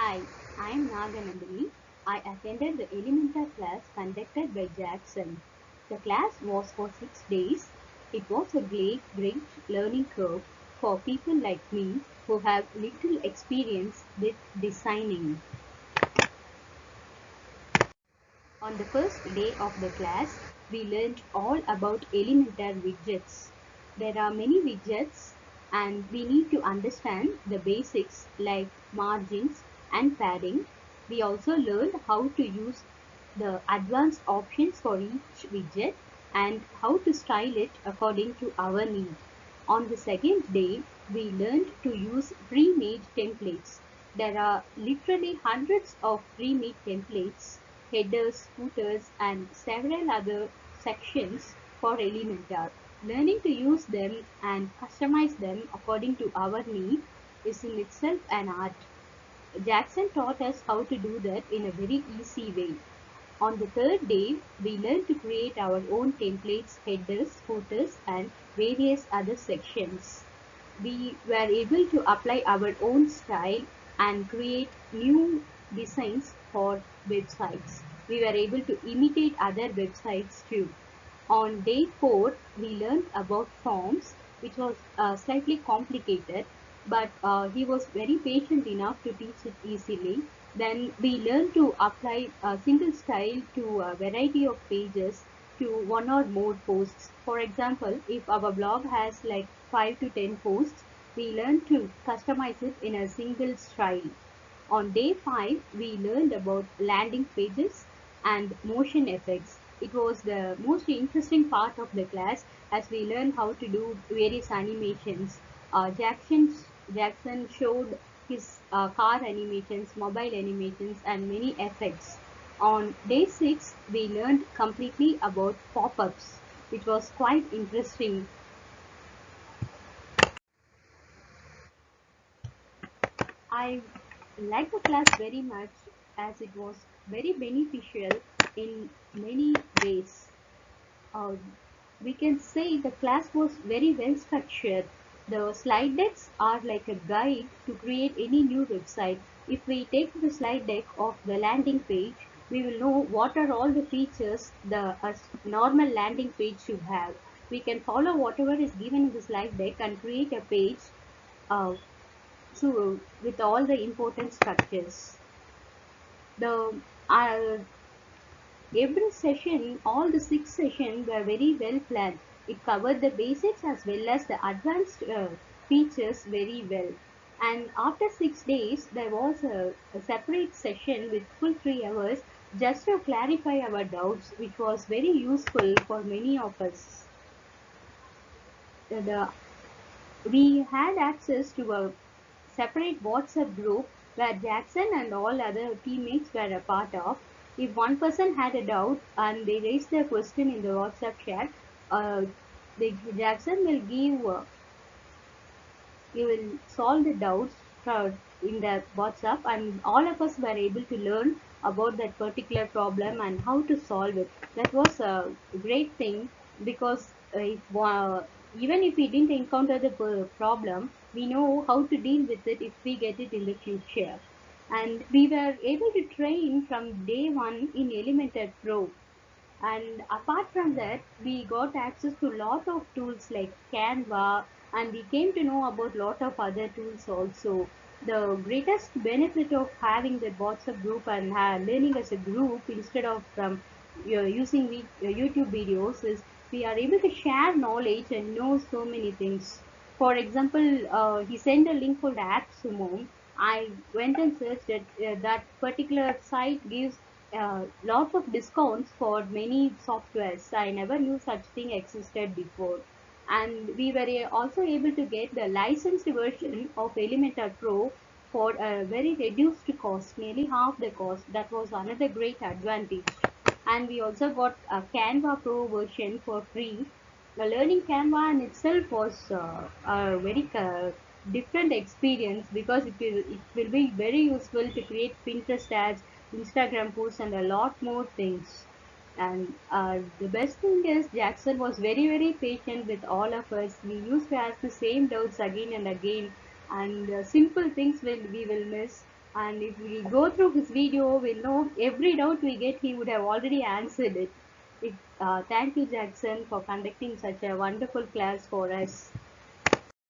Hi, I am Naga Nandini. I attended the Elementor class conducted by Jackson. The class was for 6 days. It was a great learning curve for people like me who have little experience with designing. On the first day of the class, we learned all about Elementor widgets. There are many widgets and we need to understand the basics like margins and padding. We also learned how to use the advanced options for each widget and how to style it according to our need. On the second day, we learned to use pre-made templates. There are literally hundreds of pre-made templates, headers, footers, and several other sections for Elementor. Learning to use them and customize them according to our need is in itself an art. Jackson taught us how to do that in a very easy way. On the third day, we learned to create our own templates, headers, footers, and various other sections. We were able to apply our own style and create new designs for websites. We were able to imitate other websites too. On day 4, we learned about forms, which was slightly complicated, but he was very patient enough to teach it easily. Then we learned to apply a single style to a variety of pages to one or more posts. For example, if our blog has like 5 to 10 posts, we learned to customize it in a single style. On day 5, we learned about landing pages and motion effects. It was the most interesting part of the class as we learned how to do various animations. Jackson showed his car animations, mobile animations, and many effects. On day 6, we learned completely about pop-ups, which was quite interesting. I like the class very much as it was very beneficial in many ways. Uh, we can say the class was very well structured. The slide decks are like a guide to create any new website. If we take the slide deck of the landing page, we will know what are all the features the normal landing page should have. We can follow whatever is given in the slide deck and create a page uh, with all the important structures. The every session, all the 6 sessions were very well planned. It covered the basics as well as the advanced features very well. And after 6 days, there was a separate session with full 3 hours just to clarify our doubts, which was very useful for many of us. The we had access to a separate WhatsApp group where Jackson and all other teammates were a part of. If one person had a doubt and they raised their question in the WhatsApp chat, uh, Jackson will give he will solve the doubts in the WhatsApp, and all of us were able to learn about that particular problem and how to solve it. That was a great thing because even if we didn't encounter the problem, we know how to deal with it if we get it in the future. And we were able to train from day one in Elementor Pro, and apart from that, we got access to lot of tools like Canva, and we came to know about lot of other tools also. The greatest benefit of having the WhatsApp group and learning as a group instead of from using YouTube videos is we are able to share knowledge and know so many things. For example, he sent a link called AppSumo. I went and searched it. That particular site gives lots of discounts for many softwares. I never knew such thing existed before. And we were also able to get the licensed version of Elementor Pro for a very reduced cost, nearly half the cost. That was another great advantage. And we also got a Canva Pro version for free. The learning Canva in itself was a very different experience because it will be very useful to create Pinterest ads, Instagram posts, and a lot more things. And the best thing is Jackson was very patient with all of us. We used to ask the same doubts again and again, and simple things we will miss. And if we go through his video, we'll know every doubt we get, he would have already answered it. Thank you, Jackson, for conducting such a wonderful class for us.